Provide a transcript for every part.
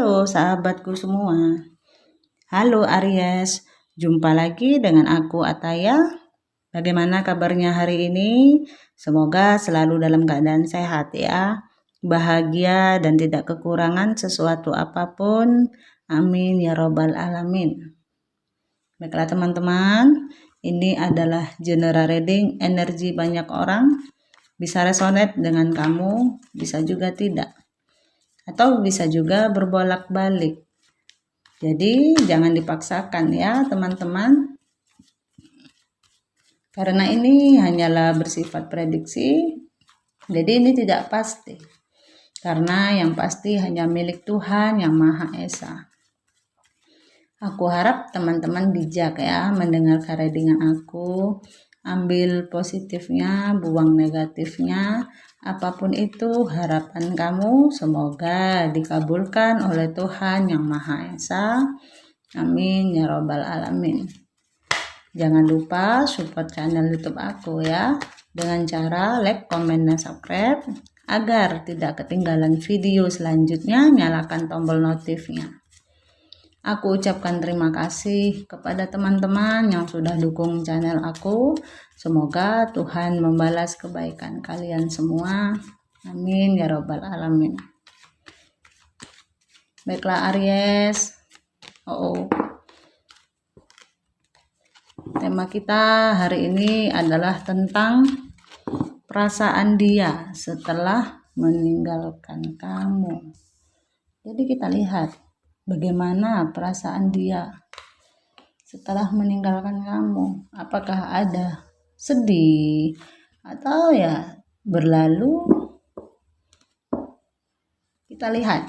Halo sahabatku semua. Halo Aries, jumpa lagi dengan aku Ataya. Bagaimana kabarnya hari ini? Semoga selalu dalam keadaan sehat ya, bahagia dan tidak kekurangan sesuatu apapun. Amin ya robbal alamin. Baiklah teman-teman, ini adalah general reading energi banyak orang. Bisa resonate dengan kamu, bisa juga tidak. Atau bisa juga berbolak-balik. Jadi jangan dipaksakan ya teman-teman. Karena ini hanyalah bersifat prediksi. Jadi ini tidak pasti. Karena yang pasti hanya milik Tuhan Yang Maha Esa. Aku harap teman-teman bijak ya mendengarkan readingan aku. Ambil positifnya, buang negatifnya. Apapun itu harapan kamu semoga dikabulkan oleh Tuhan Yang Maha Esa. Amin ya robbal alamin. Jangan lupa support channel YouTube aku ya dengan cara like, komen, dan subscribe agar tidak ketinggalan video selanjutnya. Nyalakan tombol notifnya. Aku ucapkan terima kasih kepada teman-teman yang sudah dukung channel aku. Semoga Tuhan membalas kebaikan kalian semua. Amin ya robbal alamin. Baiklah Aries. Tema kita hari ini adalah tentang perasaan dia setelah meninggalkan kamu. Jadi kita lihat bagaimana perasaan dia setelah meninggalkan kamu. Apakah ada sedih atau ya berlalu? Kita lihat.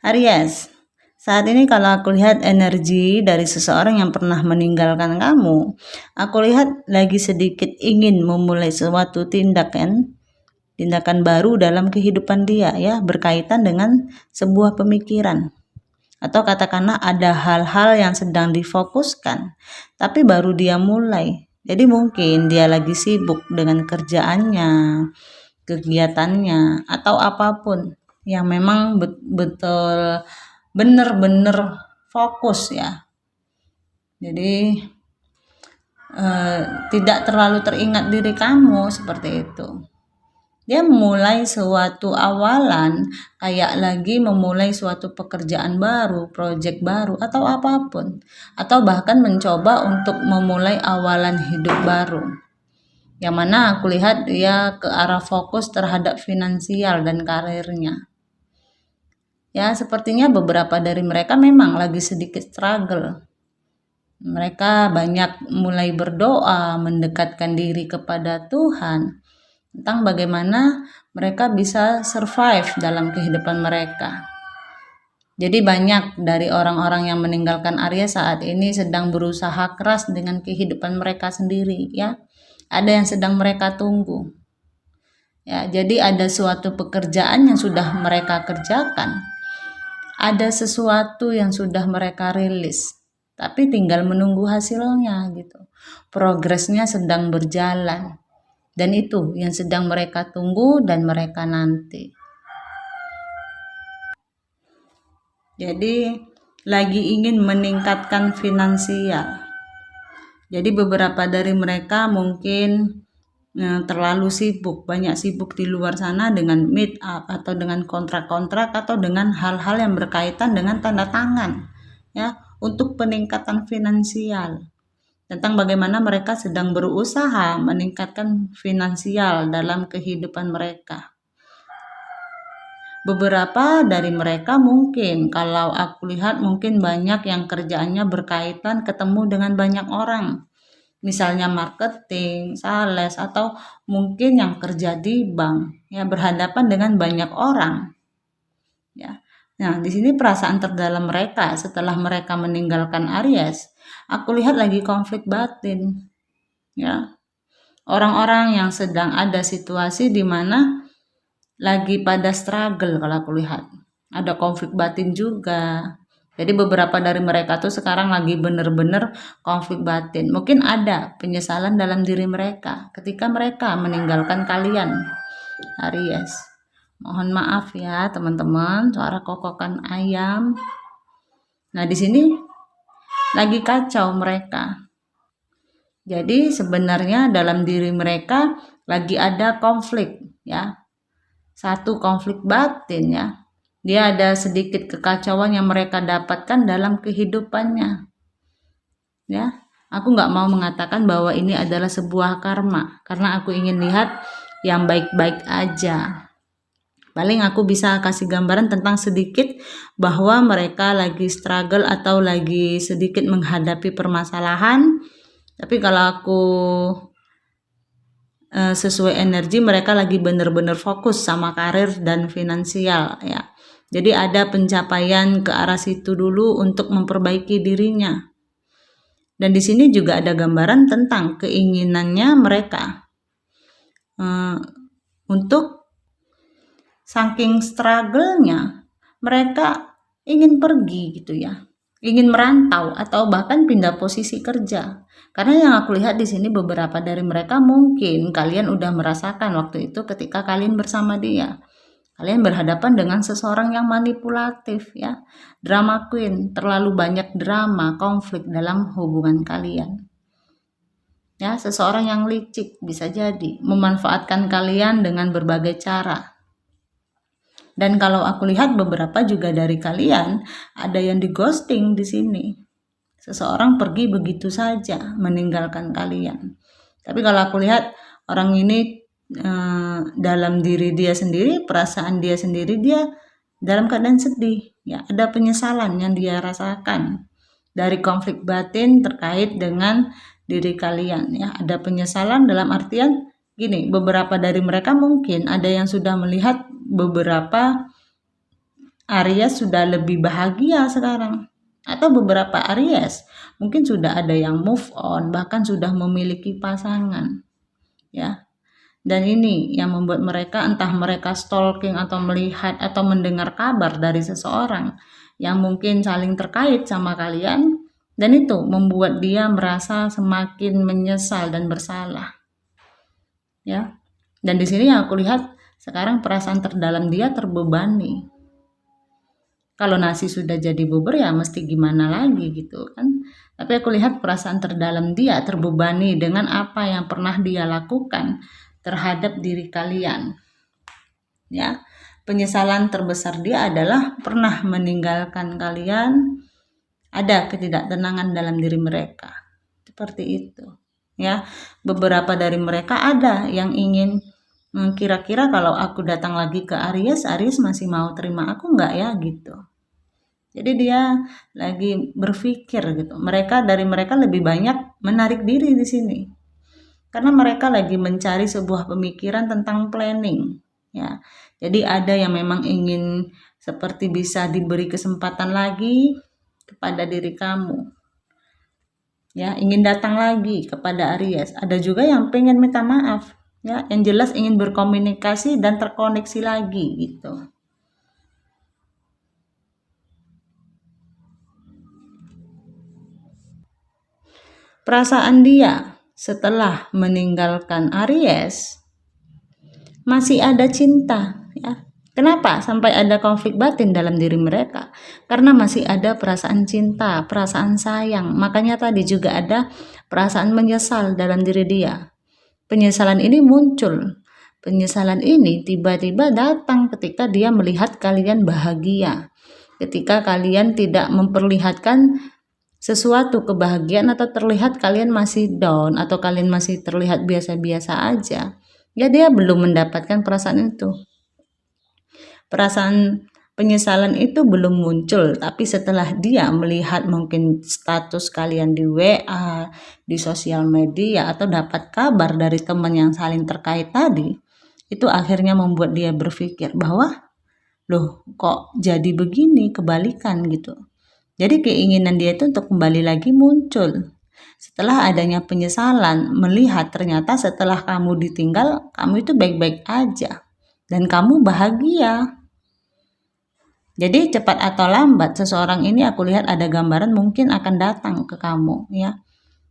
Aries, saat ini kalau aku lihat energi dari seseorang yang pernah meninggalkan kamu, aku lihat lagi sedikit ingin memulai suatu tindakan baru dalam kehidupan dia ya, berkaitan dengan sebuah pemikiran. Atau katakanlah ada hal-hal yang sedang difokuskan, tapi baru dia mulai. Jadi mungkin dia lagi sibuk dengan kerjaannya, kegiatannya, atau apapun yang memang betul benar-benar fokus ya. Jadi tidak terlalu teringat diri kamu seperti itu. Dia memulai suatu awalan, kayak lagi memulai suatu pekerjaan baru, proyek baru, atau apapun. Atau bahkan mencoba untuk memulai awalan hidup baru. Yang mana aku lihat dia ke arah fokus terhadap finansial dan karirnya. Ya, sepertinya beberapa dari mereka memang lagi sedikit struggle. Mereka banyak mulai berdoa, mendekatkan diri kepada Tuhan tentang bagaimana mereka bisa survive dalam kehidupan mereka. Jadi banyak dari orang-orang yang meninggalkan Aries saat ini sedang berusaha keras dengan kehidupan mereka sendiri ya. Ada yang sedang mereka tunggu. Ya, jadi ada suatu pekerjaan yang sudah mereka kerjakan. Ada sesuatu yang sudah mereka rilis. Tapi tinggal menunggu hasilnya gitu. Progresnya sedang berjalan. Dan itu yang sedang mereka tunggu dan mereka nanti. Jadi lagi ingin meningkatkan finansial. Jadi beberapa dari mereka mungkin terlalu sibuk, banyak sibuk di luar sana dengan meet up atau dengan kontrak-kontrak atau dengan hal-hal yang berkaitan dengan tanda tangan ya, untuk peningkatan finansial. Tentang bagaimana mereka sedang berusaha meningkatkan finansial dalam kehidupan mereka. Beberapa dari mereka mungkin, kalau aku lihat mungkin banyak yang kerjaannya berkaitan ketemu dengan banyak orang. Misalnya marketing, sales, atau mungkin yang kerja di bank, ya berhadapan dengan banyak orang. Ya. Nah, di sini perasaan terdalam mereka setelah mereka meninggalkan Aries, aku lihat lagi konflik batin. Ya. Orang-orang yang sedang ada situasi di mana lagi pada struggle kalau aku lihat. Ada konflik batin juga. Jadi beberapa dari mereka tuh sekarang lagi bener-bener konflik batin. Mungkin ada penyesalan dalam diri mereka ketika mereka meninggalkan kalian, Aries. Mohon maaf ya teman-teman, suara kokokan ayam. Nah, di sini lagi kacau mereka. Jadi sebenarnya dalam diri mereka lagi ada konflik ya. Satu konflik batin ya. Dia ada sedikit kekacauan yang mereka dapatkan dalam kehidupannya. Ya, aku nggak mau mengatakan bahwa ini adalah sebuah karma, karena aku ingin lihat yang baik-baik aja. Paling aku bisa kasih gambaran tentang sedikit bahwa mereka lagi struggle atau lagi sedikit menghadapi permasalahan. Tapi kalau aku sesuai energi, mereka lagi benar-benar fokus sama karir dan finansial ya. Jadi ada pencapaian ke arah situ dulu untuk memperbaiki dirinya. Dan di sini juga ada gambaran tentang keinginannya mereka untuk saking struggle-nya mereka ingin pergi gitu ya, ingin merantau atau bahkan pindah posisi kerja. Karena yang aku lihat di sini beberapa dari mereka mungkin kalian udah merasakan waktu itu ketika kalian bersama dia. Kalian berhadapan dengan seseorang yang manipulatif ya, drama queen, terlalu banyak drama, konflik dalam hubungan kalian. Ya, seseorang yang licik bisa jadi memanfaatkan kalian dengan berbagai cara. Dan kalau aku lihat beberapa juga dari kalian ada yang di ghosting di sini. Seseorang pergi begitu saja meninggalkan kalian. Tapi kalau aku lihat orang ini dalam diri dia sendiri, perasaan dia sendiri, dia dalam keadaan sedih ya, ada penyesalan yang dia rasakan dari konflik batin terkait dengan diri kalian ya. Ada penyesalan dalam artian gini, beberapa dari mereka mungkin ada yang sudah melihat beberapa Aries sudah lebih bahagia sekarang, atau beberapa Aries mungkin sudah ada yang move on, bahkan sudah memiliki pasangan ya. Dan ini yang membuat mereka, entah mereka stalking atau melihat atau mendengar kabar dari seseorang yang mungkin saling terkait sama kalian, dan itu membuat dia merasa semakin menyesal dan bersalah. Ya. Dan di sini yang aku lihat sekarang perasaan terdalam dia terbebani. Kalau nasi sudah jadi bubur ya mesti gimana lagi gitu kan. Tapi aku lihat perasaan terdalam dia terbebani dengan apa yang pernah dia lakukan terhadap diri kalian. Ya, penyesalan terbesar dia adalah pernah meninggalkan kalian. Ada ketidaktenangan dalam diri mereka. Seperti itu. Ya, beberapa dari mereka ada yang ingin kira-kira kalau aku datang lagi ke Aries masih mau terima aku nggak ya gitu. Jadi dia lagi berpikir gitu. Dari mereka lebih banyak menarik diri di sini. Karena mereka lagi mencari sebuah pemikiran tentang planning ya. Jadi ada yang memang ingin seperti bisa diberi kesempatan lagi kepada diri kamu. Ya, ingin datang lagi kepada Aries. Ada juga yang pengen minta maaf ya, yang jelas ingin berkomunikasi dan terkoneksi lagi gitu. Perasaan dia setelah meninggalkan Aries masih ada cinta ya. Kenapa sampai ada konflik batin dalam diri mereka? Karena masih ada perasaan cinta, perasaan sayang. Makanya tadi juga ada perasaan menyesal dalam diri dia. Penyesalan ini muncul. Penyesalan ini tiba-tiba datang ketika dia melihat kalian bahagia. Ketika kalian tidak memperlihatkan sesuatu kebahagiaan atau terlihat kalian masih down atau kalian masih terlihat biasa-biasa aja. Ya dia belum mendapatkan perasaan itu. Perasaan penyesalan itu belum muncul, tapi setelah dia melihat mungkin status kalian di WA, di sosial media, atau dapat kabar dari teman yang saling terkait tadi, itu akhirnya membuat dia berpikir bahwa loh kok jadi begini, kebalikan gitu. Jadi keinginan dia itu untuk kembali lagi muncul. Setelah adanya penyesalan, melihat ternyata setelah kamu ditinggal, kamu itu baik-baik aja. Dan kamu bahagia. Jadi cepat atau lambat seseorang ini aku lihat ada gambaran mungkin akan datang ke kamu ya.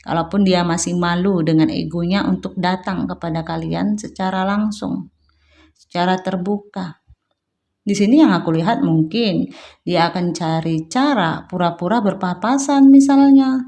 Kalaupun dia masih malu dengan egonya untuk datang kepada kalian secara langsung, secara terbuka. Di sini yang aku lihat mungkin dia akan cari cara pura-pura berpapasan misalnya,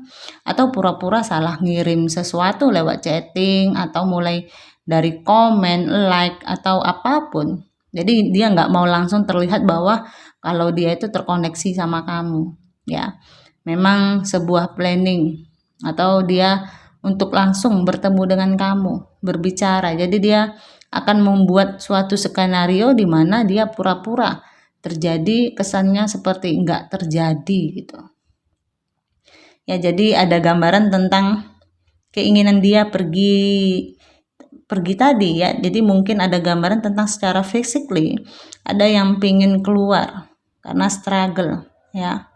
atau pura-pura salah ngirim sesuatu lewat chatting, atau mulai dari komen, like, atau apapun. Jadi dia nggak mau langsung terlihat bahwa kalau dia itu terkoneksi sama kamu, ya. Memang sebuah planning atau dia untuk langsung bertemu dengan kamu, berbicara. Jadi dia akan membuat suatu skenario di mana dia pura-pura terjadi, kesannya seperti enggak terjadi gitu. Ya, jadi ada gambaran tentang keinginan dia pergi tadi ya. Jadi mungkin ada gambaran tentang secara physically ada yang pingin keluar karena struggle ya.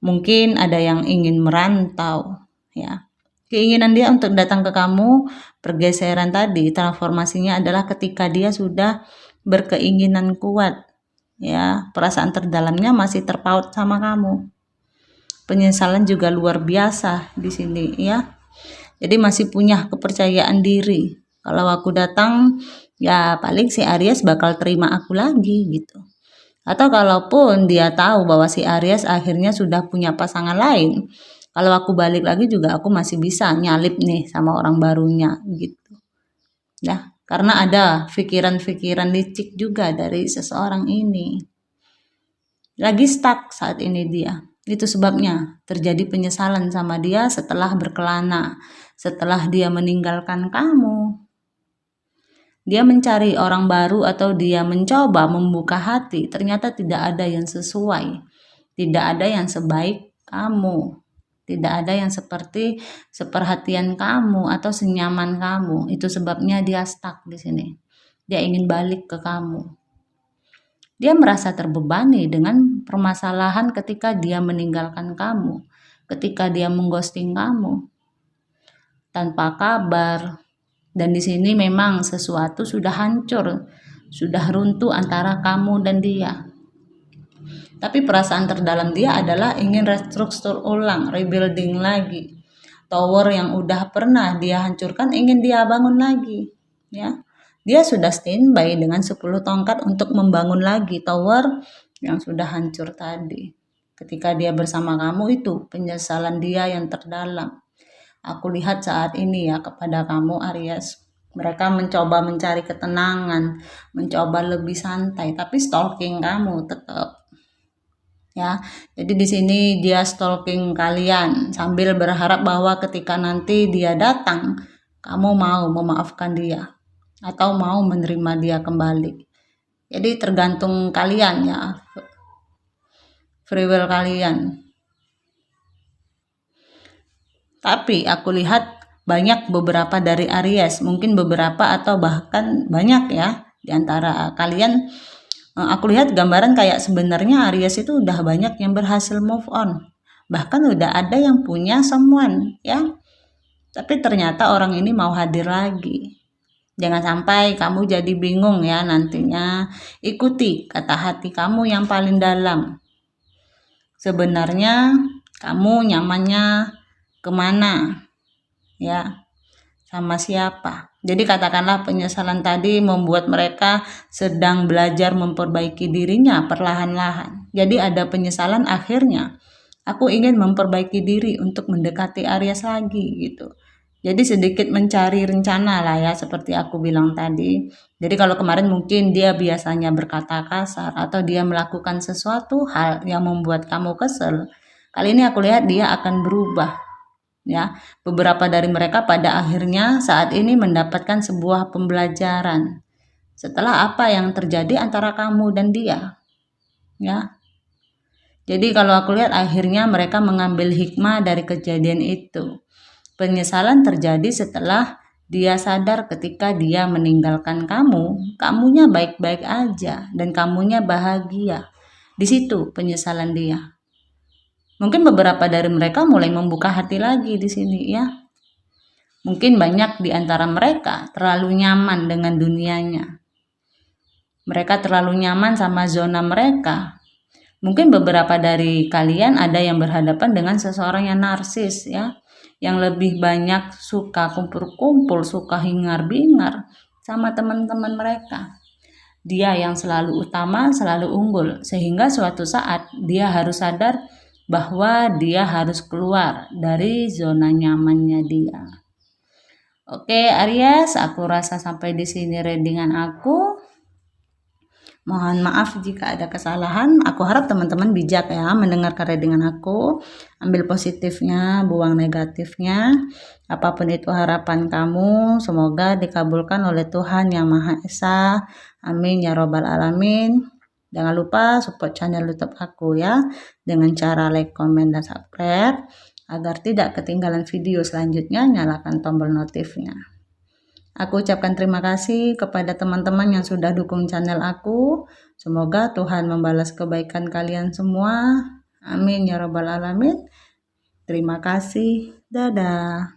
Mungkin ada yang ingin merantau ya. Keinginan dia untuk datang ke kamu, pergeseran tadi, transformasinya adalah ketika dia sudah berkeinginan kuat, ya, perasaan terdalamnya masih terpaut sama kamu. Penyesalan juga luar biasa di sini, ya. Jadi masih punya kepercayaan diri. Kalau aku datang, ya paling si Aries bakal terima aku lagi gitu. Atau kalaupun dia tahu bahwa si Aries akhirnya sudah punya pasangan lain, kalau aku balik lagi juga aku masih bisa nyalip nih sama orang barunya gitu. Ya, karena ada pikiran-pikiran licik juga dari seseorang ini. Lagi stuck saat ini dia. Itu sebabnya terjadi penyesalan sama dia setelah berkelana, setelah dia meninggalkan kamu. Dia mencari orang baru atau dia mencoba membuka hati, ternyata tidak ada yang sesuai. Tidak ada yang sebaik kamu. Tidak ada yang seperti seperhatian kamu atau senyaman kamu. Itu sebabnya dia stuck di sini. Dia ingin balik ke kamu. Dia merasa terbebani dengan permasalahan ketika dia meninggalkan kamu, ketika dia mengghosting kamu tanpa kabar. Dan di sini memang sesuatu sudah hancur, sudah runtuh antara kamu dan dia. Tapi perasaan terdalam dia adalah ingin restruktur ulang, rebuilding lagi. Tower yang udah pernah dia hancurkan ingin dia bangun lagi, ya. Dia sudah standby dengan 10 tongkat untuk membangun lagi tower yang sudah hancur tadi. Ketika dia bersama kamu itu penyesalan dia yang terdalam. Aku lihat saat ini ya kepada kamu Aries. Mereka mencoba mencari ketenangan, mencoba lebih santai, tapi stalking kamu tetap. Ya, jadi di sini dia stalking kalian sambil berharap bahwa ketika nanti dia datang, kamu mau memaafkan dia atau mau menerima dia kembali. Jadi tergantung kalian ya, free will kalian. Tapi aku lihat banyak beberapa dari Aries, mungkin beberapa atau bahkan banyak ya di antara kalian. Aku lihat gambaran kayak sebenarnya Aries itu udah banyak yang berhasil move on. Bahkan udah ada yang punya someone ya. Tapi ternyata orang ini mau hadir lagi. Jangan sampai kamu jadi bingung ya nantinya. Ikuti kata hati kamu yang paling dalam. Sebenarnya kamu nyamannya kemana, ya, sama siapa. Jadi katakanlah penyesalan tadi membuat mereka sedang belajar memperbaiki dirinya perlahan-lahan. Jadi ada penyesalan akhirnya. Aku ingin memperbaiki diri untuk mendekati Aries lagi gitu. Jadi sedikit mencari rencana lah ya seperti aku bilang tadi. Jadi kalau kemarin mungkin dia biasanya berkata kasar atau dia melakukan sesuatu hal yang membuat kamu kesel. Kali ini aku lihat dia akan berubah. Ya, beberapa dari mereka pada akhirnya saat ini mendapatkan sebuah pembelajaran setelah apa yang terjadi antara kamu dan dia. Ya. Jadi kalau aku lihat akhirnya mereka mengambil hikmah dari kejadian itu. Penyesalan terjadi setelah dia sadar ketika dia meninggalkan kamu, kamunya baik-baik aja dan kamunya bahagia. Di situ penyesalan dia. Mungkin beberapa dari mereka mulai membuka hati lagi di sini ya. Mungkin banyak di antara mereka terlalu nyaman dengan dunianya. Mereka terlalu nyaman sama zona mereka. Mungkin beberapa dari kalian ada yang berhadapan dengan seseorang yang narsis ya. Yang lebih banyak suka kumpul-kumpul, suka hingar-bingar sama teman-teman mereka. dia yang selalu utama, selalu unggul, sehingga suatu saat dia harus sadar bahwa dia harus keluar dari zona nyamannya dia. Oke, Aries, aku rasa sampai di sini readingan aku. Mohon maaf jika ada kesalahan. Aku harap teman-teman bijak ya mendengarkan readingan aku. Ambil positifnya, buang negatifnya. Apapun itu harapan kamu, semoga dikabulkan oleh Tuhan Yang Maha Esa. Amin ya robbal alamin. Jangan lupa support channel YouTube aku ya dengan cara like, comment, dan subscribe. Agar tidak ketinggalan video selanjutnya, nyalakan tombol notifnya. Aku ucapkan terima kasih kepada teman-teman yang sudah dukung channel aku. Semoga Tuhan membalas kebaikan kalian semua. Amin ya robbal alamin. Terima kasih. Dadah.